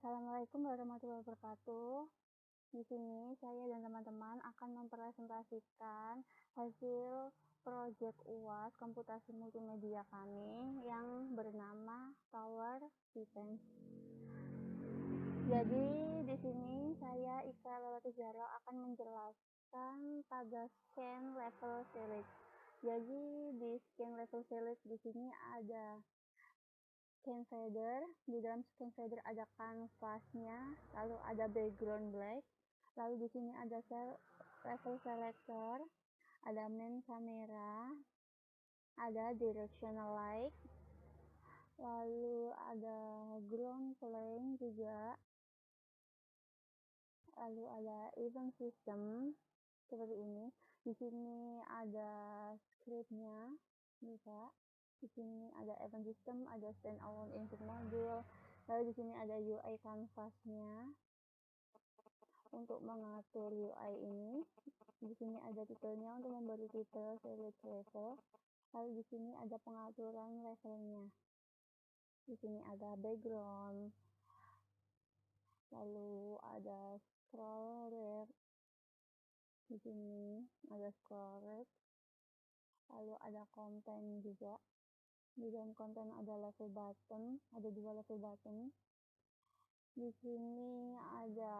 Assalamualaikum warahmatullahi wabarakatuh. Di sini saya dan teman-teman akan mempresentasikan hasil proyek UAS komputasi multimedia kami yang bernama Tower Defense. Jadi di sini saya Ika Lelati Zahra akan menjelaskan pada scan level select. Jadi di scan level select di sini ada scan fader, di dalam scan fader ada kanvasnya, lalu ada background black, lalu di sini ada level selector, ada main kamera, ada directional light, lalu ada ground plane juga, lalu ada event system seperti ini. Di sini ada scriptnya bisa. Di sini ada event system, ada standalone input module, lalu di sini ada UI canvasnya untuk mengatur UI ini. Di sini ada titelnya untuk memberi titel select level, lalu di sini ada pengaturan levelnya. Di sini ada background, lalu ada scroll rate, di sini ada scroll rate, lalu ada konten juga. Di dalam konten ada level button, ada 2 level button. Di sini ada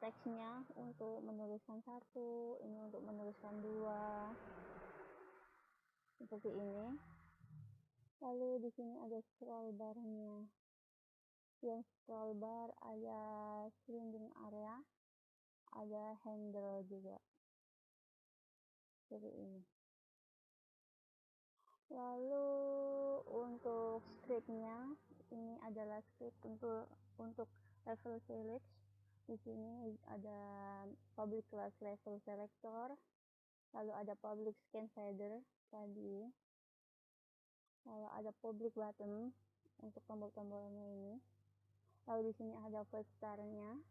teksnya untuk menuliskan 1, ini untuk menuliskan 2, seperti ini. Lalu di sini ada scroll barnya. Yang scroll bar ada sliding area, ada handle juga, seperti ini. Lalu untuk scriptnya, ini adalah script untuk level select. Di sini ada public class level selector, lalu ada public scan fader tadi, lalu ada public button untuk tombol-tombolnya ini. Lalu di sini ada vectornya,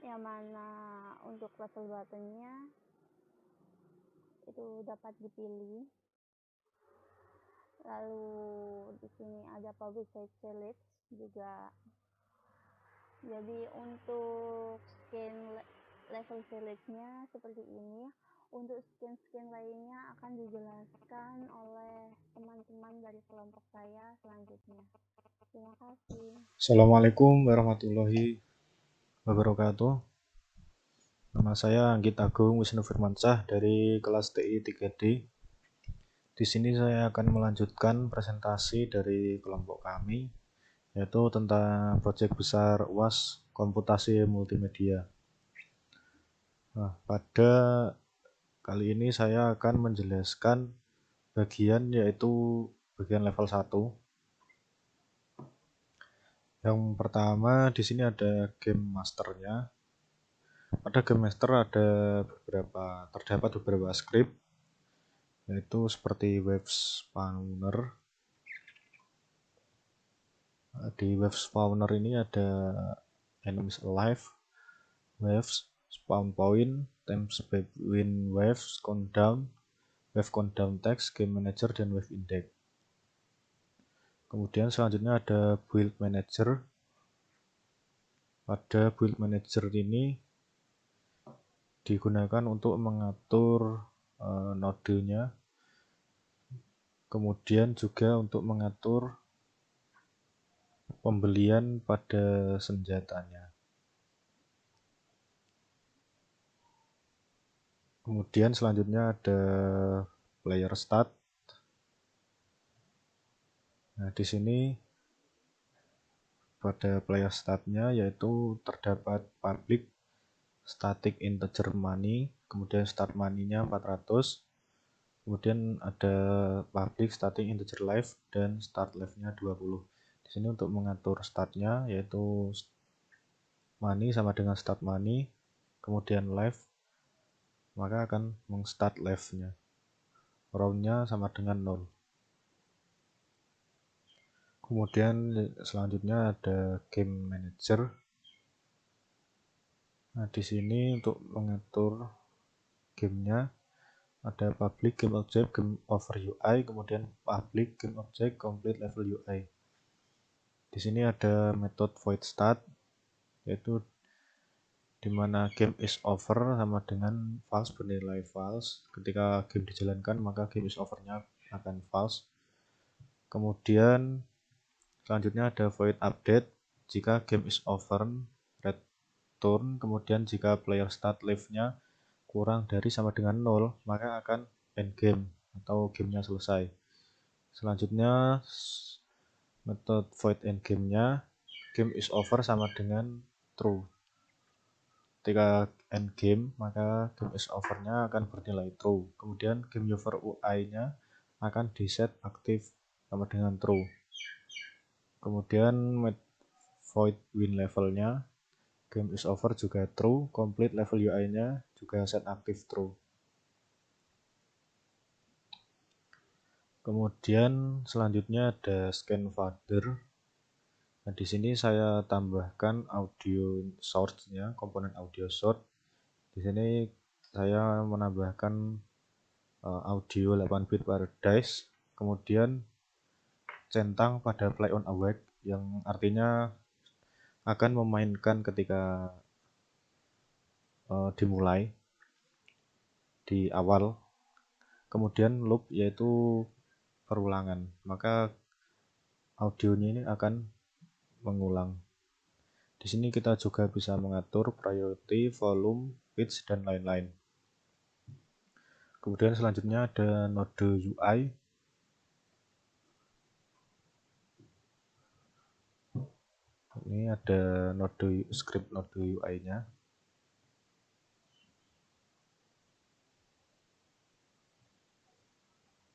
yang mana untuk level buttonnya itu dapat dipilih. Lalu di sini ada public site select juga. Jadi untuk scan level selectnya seperti ini. Untuk scan lainnya akan dijelaskan oleh teman-teman dari kelompok saya selanjutnya. Terima kasih. Assalamualaikum warahmatullahi wabarakatuh. Nama saya Anggit Agung Wisnu Firmansyah dari kelas TI 3D. Di sini saya akan melanjutkan presentasi dari kelompok kami, yaitu tentang proyek besar UAS komputasi multimedia. Nah, pada kali ini saya akan menjelaskan bagian yaitu bagian level 1. Yang pertama di sini ada game masternya. Pada game master terdapat beberapa script, yaitu seperti wave spawner. Di wave spawner ini ada enemies alive, waves, spawn point, times between waves, countdown, wave countdown text, game manager, dan wave index. Kemudian selanjutnya ada build manager. Pada build manager ini digunakan untuk mengatur nodenya, kemudian juga untuk mengatur pembelian pada senjatanya. Kemudian selanjutnya ada player stat. Nah, di sini pada player statnya yaitu terdapat public static integer money, kemudian start money-nya 400, kemudian ada public static integer life dan start life-nya 20. Di sini untuk mengatur startnya yaitu money sama dengan start money, kemudian life maka akan meng-start life-nya. Round-nya sama dengan 0. Kemudian selanjutnya ada game manager. Nah, di sini untuk mengatur gamenya ada public game object game over UI, kemudian public game object complete level UI. Di sini ada metode void start, yaitu dimana game is over sama dengan false bernilai false. Ketika game dijalankan maka game is overnya akan false. Kemudian selanjutnya ada void update. Jika game is over, return. Kemudian jika player start leave-nya kurang dari sama dengan 0, maka akan end game atau gamenya selesai. Selanjutnya metode void end game-nya, game is over sama dengan true. Ketika end game, maka game is over-nya akan bernilai true. Kemudian game over UI-nya akan diset aktif sama dengan true. Kemudian void win level-nya, game is over juga true, complete level UI-nya juga set aktif true. Kemudian selanjutnya ada scan further. Nah, di sini saya tambahkan audio source-nya, komponen audio source. Di sini saya menambahkan audio 8 bit Paradise, kemudian centang pada play on awake, yang artinya akan memainkan ketika dimulai di awal. Kemudian loop yaitu perulangan, maka audionya ini akan mengulang. Di sini kita juga bisa mengatur priority, volume, pitch, dan lain-lain. Kemudian selanjutnya ada node UI. Ini ada node script node UI-nya.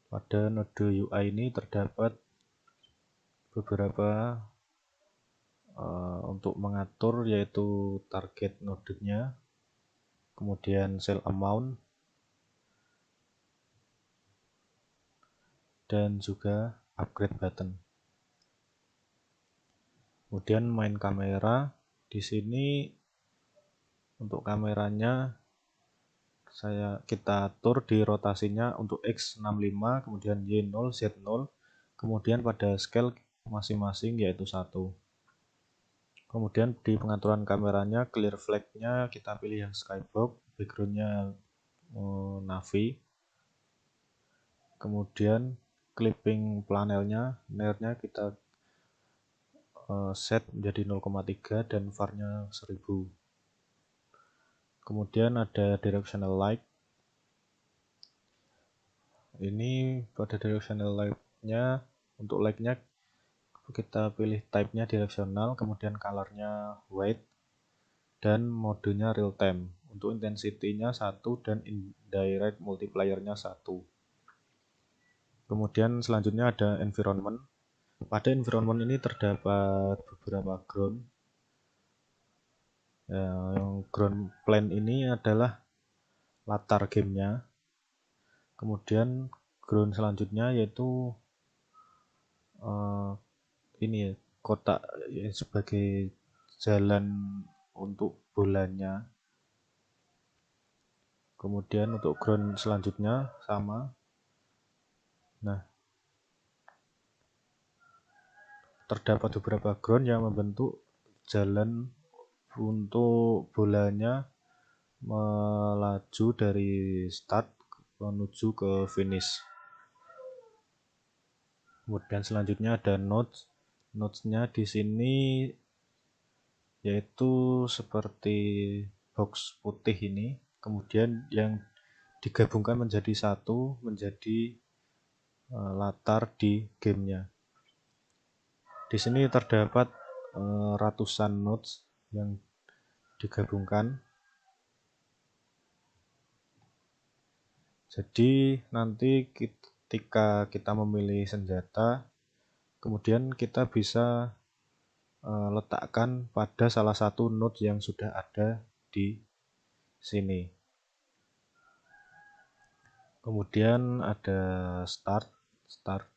Pada node UI ini terdapat beberapa untuk mengatur, yaitu target node-nya, kemudian sell amount, dan juga upgrade button. Kemudian main kamera. Di sini untuk kameranya kita atur di rotasinya untuk X65, kemudian Y0, Z0, kemudian pada scale masing-masing yaitu 1. Kemudian di pengaturan kameranya, clear flag-nya kita pilih yang skybox, background-nya navy. Kemudian clipping panelnya, near-nya kita set menjadi 0,3 dan var-nya 1000. Kemudian ada directional light. Ini pada directional light-nya, untuk light-nya kita pilih type-nya directional, kemudian color-nya white, dan modenya real time. Untuk intensity-nya 1 dan indirect multiplier-nya 1. Kemudian selanjutnya ada environment. Pada environment ini terdapat beberapa ground. Yang ground plane ini adalah latar gamenya. Kemudian ground selanjutnya yaitu ini kotak sebagai jalan untuk bolanya. Kemudian untuk ground selanjutnya sama. Nah, terdapat beberapa ground yang membentuk jalan untuk bolanya melaju dari start menuju ke finish. Kemudian selanjutnya ada nodes. Nodes-nya di sini yaitu seperti box putih ini, kemudian yang digabungkan menjadi satu, menjadi latar di gamenya. Di sini terdapat ratusan nodes yang digabungkan. Jadi nanti ketika kita memilih senjata, kemudian kita bisa letakkan pada salah satu node yang sudah ada di sini. Kemudian ada start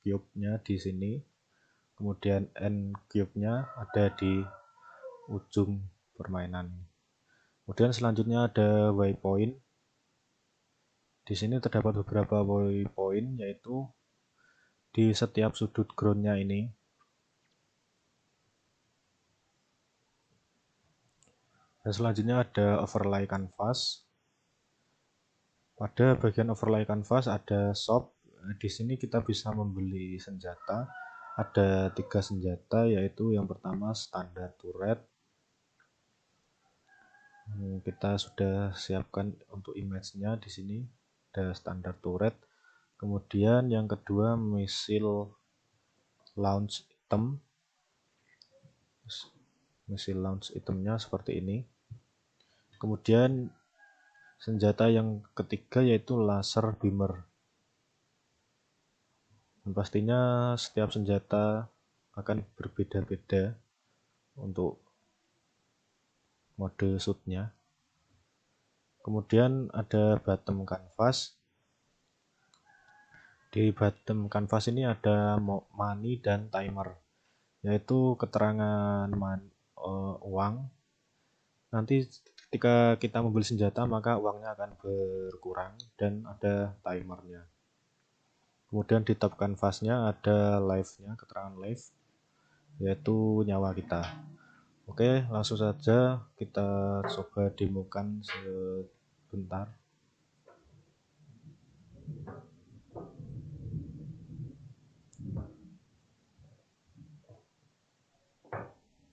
cube-nya di sini. Kemudian end cube-nya ada di ujung permainan. Kemudian selanjutnya ada waypoint. Di sini terdapat beberapa waypoint, yaitu di setiap sudut ground-nya ini. Dan selanjutnya ada overlay canvas. Pada bagian overlay canvas ada shop. Di sini kita bisa membeli senjata. Ada 3 senjata, yaitu yang pertama standar turret. Kita sudah siapkan untuk image-nya di sini. Ada standar turret. Kemudian yang kedua missile launch item. Missile launch itemnya seperti ini. Kemudian senjata yang ketiga yaitu laser beamer. Dan pastinya setiap senjata akan berbeda-beda untuk mode shootnya. Kemudian ada bottom canvas. Di bottom canvas ini ada money dan timer, yaitu keterangan uang. Nanti ketika kita membeli senjata maka uangnya akan berkurang dan ada timernya. Kemudian di top canvasnya ada life-nya, keterangan life, yaitu nyawa kita. Oke, langsung saja kita coba demokan sebentar.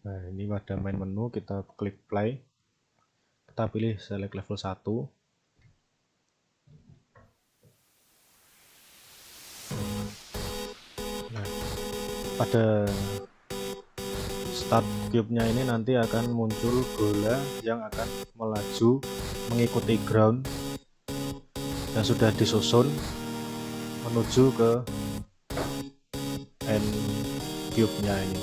Nah, ini pada main menu, kita klik play. Kita pilih select level 1. Nah, pada start cube-nya ini nanti akan muncul bola yang akan melaju mengikuti ground yang sudah disusun menuju ke end cube-nya ini.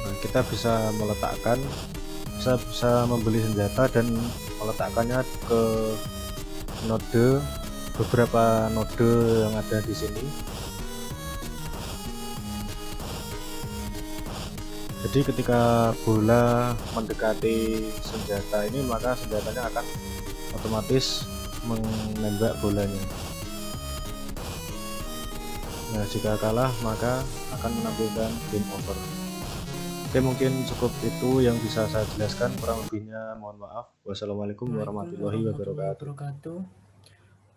Nah, kita bisa meletakkan, bisa membeli senjata dan meletakkannya ke beberapa node yang ada di sini. Jadi ketika bola mendekati senjata ini, maka senjatanya akan otomatis menembak bolanya. Nah, jika kalah maka akan menampilkan game over. Oke, mungkin cukup itu yang bisa saya jelaskan, kurang lebihnya mohon maaf. Wassalamualaikum warahmatullahi wabarakatuh.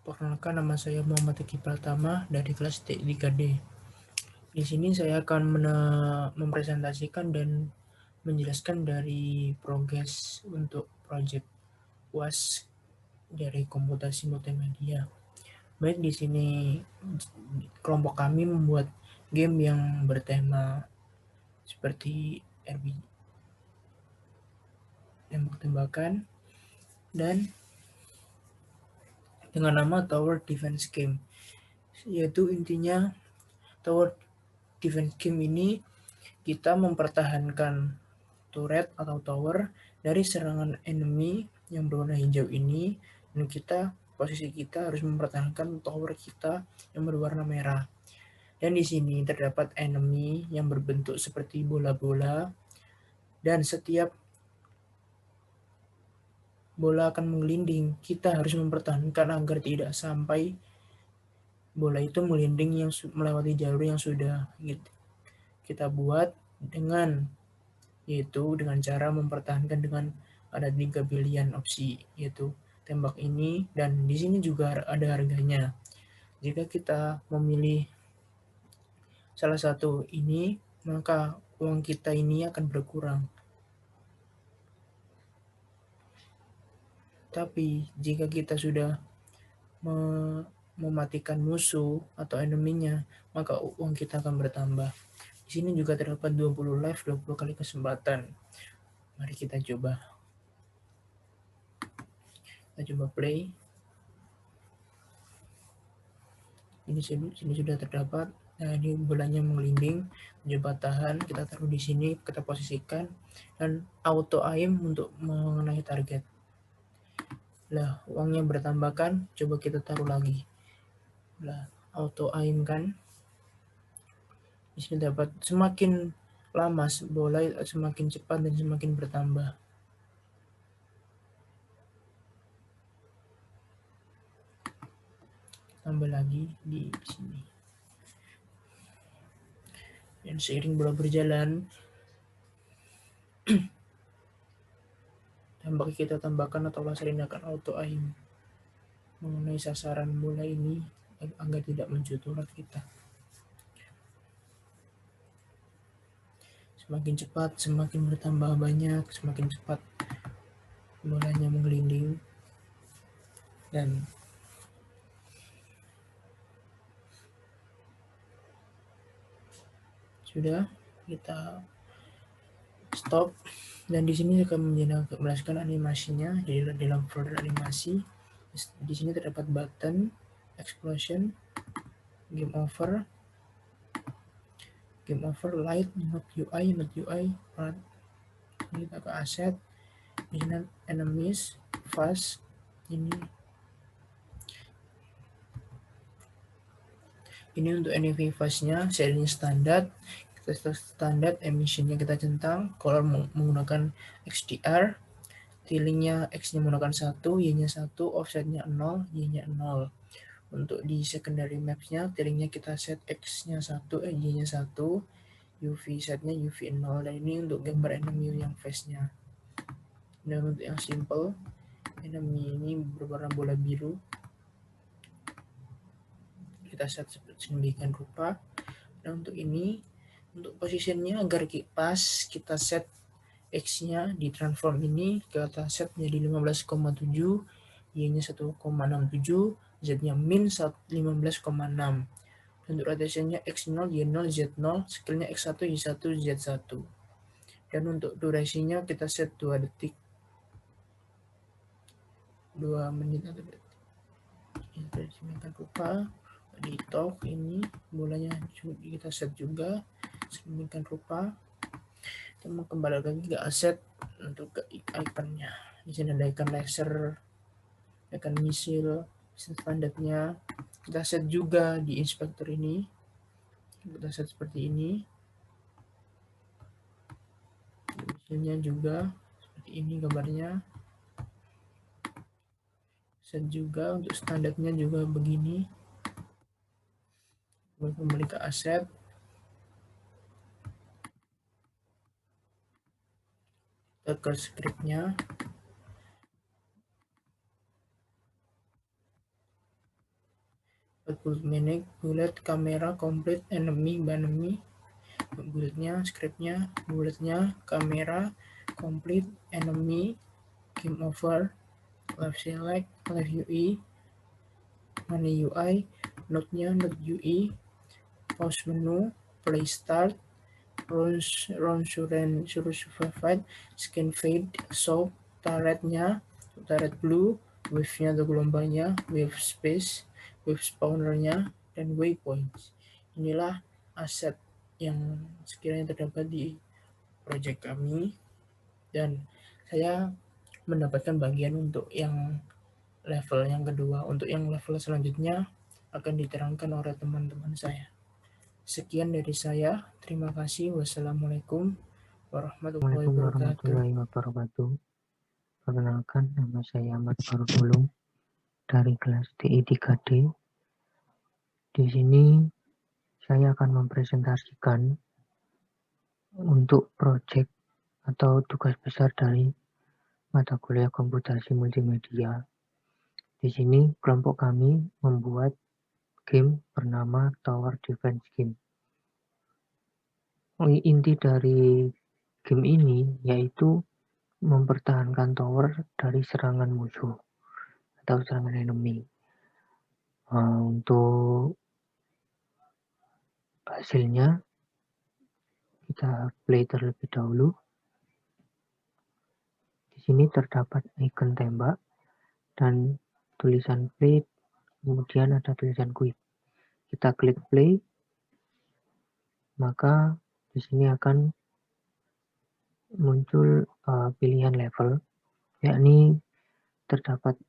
Perkenalkan, nama saya Muhammad Eki Pratama dari kelas T3D. Di sini saya akan mempresentasikan dan menjelaskan dari progres untuk proyek UAS dari komputasi multimedia. Baik, di sini kelompok kami membuat game yang bertema seperti RPG, tembak-tembakan, dan dengan nama Tower Defense Game. Yaitu intinya Tower Defense Game ini kita mempertahankan turret atau tower dari serangan enemy yang berwarna hijau ini, dan posisi kita harus mempertahankan tower kita yang berwarna merah. Dan di sini terdapat enemy yang berbentuk seperti bola-bola, dan setiap bola akan menggelinding. Kita harus mempertahankan agar tidak sampai bola itu menggelinding yang melewati jalur yang sudah kita buat, yaitu dengan cara mempertahankan dengan ada 3 pilihan opsi, yaitu tembak ini, dan di sini juga ada harganya. Jika kita memilih salah satu ini, maka uang kita ini akan berkurang. Tapi jika kita sudah mematikan musuh atau enemy-nya, maka uang kita akan bertambah. Di sini juga terdapat 20 live, 20 kali kesempatan. Mari kita coba. Kita coba play. Ini sudah terdapat. Nah, ini bolanya menggelinding, coba tahan, kita taruh di sini, kita posisikan, dan auto aim untuk mengenai target. Lah, uangnya bertambahkan, coba kita taruh lagi. Lah, auto aim kan. Di sini dapat semakin lama bola semakin cepat dan semakin bertambah. tambah lagi di sini. Dan seiring bola berjalan, tambah kita tambahkan atau laser tindakan auto aim mengenai sasaran bola ini agar tidak menyentuh kita. Semakin cepat, semakin bertambah banyak, semakin cepat bolanya menggelinding. Dan sudah, kita stop. Dan di sini akan menjelaskan animasinya. Jadi dalam folder animasi, di sini terdapat button, explosion, game over, light, not UI, part. Kita ke asset, ini enemies, fast, ini untuk enemy fast-nya, serinya standar, kita standar, emissionnya kita centang, color menggunakan XDR, tiling-nya X-nya menggunakan 1, Y-nya 1, offset-nya 0, Y-nya 0. Untuk di secondary maps-nya, tiling-nya kita set X-nya 1, Y-nya 1, UV set-nya UV 0, dan ini untuk gambar enemy yang face-nya. Dan untuk yang simple, enemy ini berwarna bola biru, kita set sedemikian rupa. Dan untuk ini, untuk posisinya agar pas, kita set X-nya di transform ini, kita set menjadi 15,7, Y-nya 1,67, Z-nya min 15,6. Untuk rotationnya X0, Y0, Z0, scale-nya X1, Y1, Z1. Dan untuk durasinya kita set 2 detik. 2 menit atau detik. Kita sedemikian rupa. Di top ini bolanya kita set juga sedemikian rupa. Kita mau kembali lagi ke aset untuk ke ikonnya. Di sini ada icon laser, icon misil, standarnya. Kita set juga di inspektor ini. Kita set seperti ini. Misilnya juga seperti ini gambarnya. Set juga untuk standarnya juga begini. Kembali ke aset. Kita ke scriptnya. Bullet, kamera, complete, enemy, bulletnya, scriptnya, bulletnya, kamera, complete, enemy, game over, left select, left UI, money UI, note-nya, note UI, pause menu, play start, run survive, scan fade, soap, turretnya, turret blue, wave-nya atau gelombangnya, wave space, wave spawnernya, dan waypoints. Inilah aset yang sekiranya terdapat di project kami, dan saya mendapatkan bagian untuk yang level yang kedua. Untuk yang level selanjutnya akan diterangkan oleh teman-teman saya. Sekian dari saya. Terima kasih. Wassalamualaikum warahmatullahi wabarakatuh. Perkenalkan, nama saya Ahmad Farul dari kelas TI 3D. Di sini saya akan mempresentasikan untuk proyek atau tugas besar dari mata kuliah komputasi multimedia. Di sini kelompok kami membuat game bernama Tower Defense Game. Inti dari game ini yaitu mempertahankan tower dari serangan musuh atau serangan enemy. Untuk hasilnya kita play terlebih dahulu. Di sini terdapat icon tembak dan tulisan play, kemudian ada tulisan quit. Kita klik play, maka di sini akan muncul pilihan level, yakni terdapat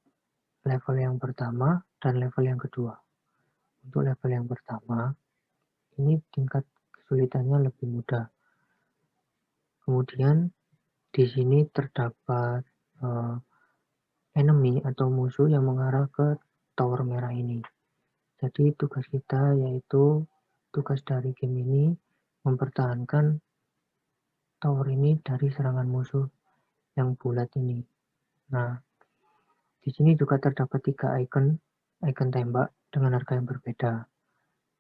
level yang pertama dan level yang kedua. Untuk level yang pertama, ini tingkat kesulitannya lebih mudah. Kemudian di sini terdapat enemy atau musuh yang mengarah ke tower merah ini. Jadi tugas kita yaitu tugas dari game ini mempertahankan tower ini dari serangan musuh yang bulat ini. Nah, di sini juga terdapat 3 icon tembak dengan harga yang berbeda.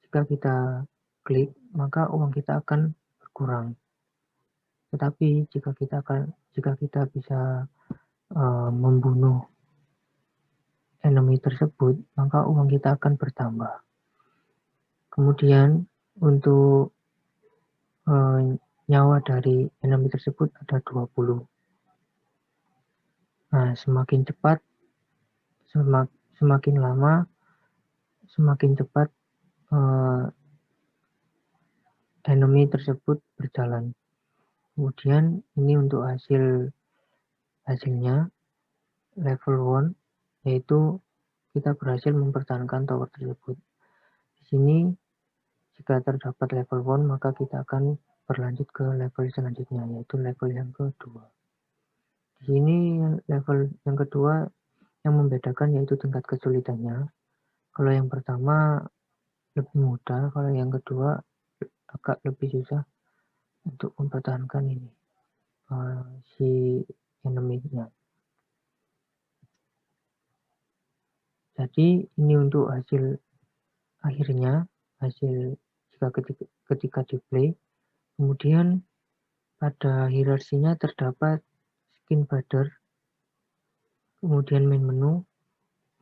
Jika kita klik, maka uang kita akan berkurang. Tetapi jika kita bisa membunuh enemy tersebut, maka uang kita akan bertambah. Kemudian untuk nyawa dari enemy tersebut ada 20. Nah, semakin cepat, semakin lama, semakin cepat enemy tersebut berjalan. Kemudian ini untuk hasilnya level 1, yaitu kita berhasil mempertahankan tower tersebut. Di sini jika terdapat level 1, maka kita akan berlanjut ke level selanjutnya, yaitu level yang kedua. Di sini level yang kedua yang membedakan yaitu tingkat kesulitannya. Kalau yang pertama lebih mudah, kalau yang kedua agak lebih susah untuk mempertahankan ini si enemy-nya. Jadi ini untuk hasil akhirnya, hasil ketika di play. Kemudian pada hierarkinya terdapat skin border, kemudian main menu,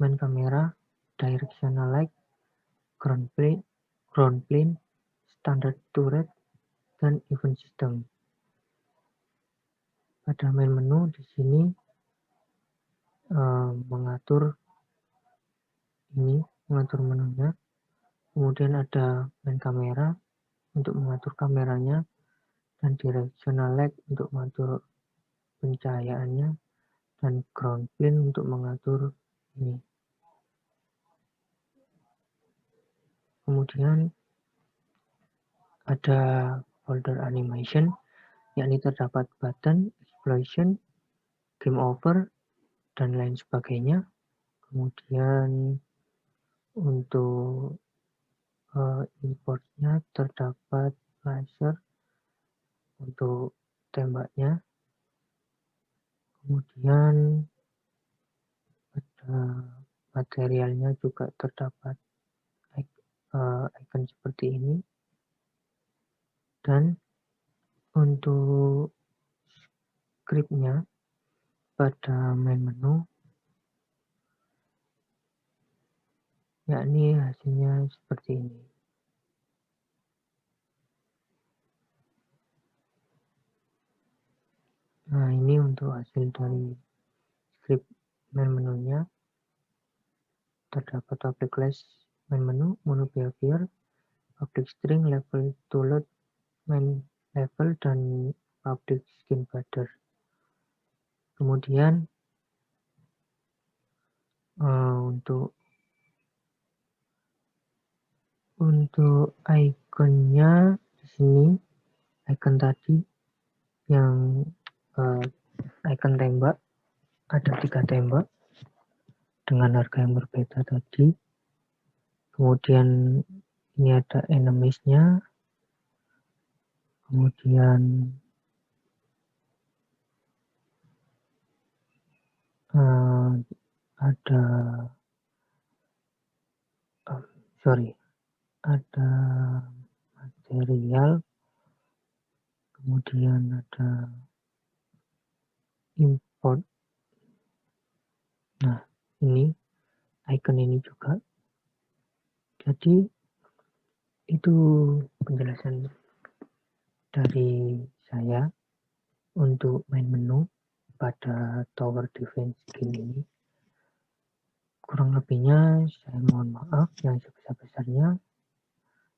main kamera, directional light, ground plane, standard turret, dan event system. Pada main menu di sini mengatur menunya. Kemudian ada main kamera untuk mengatur kameranya, dan directional light untuk mengatur pencahayaannya, dan ground plane untuk mengatur ini. Kemudian ada folder animation, yakni terdapat button, explosion, game over, dan lain sebagainya. Kemudian untuk importnya terdapat laser untuk tembaknya. Kemudian pada materialnya juga terdapat icon seperti ini. Dan untuk scriptnya pada main menu, yakni hasilnya seperti ini. Nah, ini untuk hasil dari script main menunya. Terdapat public class main menu, menu behavior, public string, level to load, main level, dan public skin border. Kemudian untuk ikonnya di sini, icon tadi yang icon tembak, ada 3 tembak dengan harga yang berbeda tadi. Kemudian ini ada enemies-nya. Kemudian ada material, kemudian ada import. Nah, ini icon ini juga. Jadi itu penjelasan dari saya untuk main menu pada tower defense game ini. Kurang lebihnya saya mohon maaf yang sebesar-besarnya.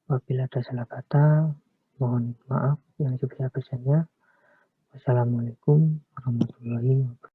Apabila ada salah kata, mohon maaf yang sebesar-besarnya. Wassalamualaikum warahmatullahi wabarakatuh.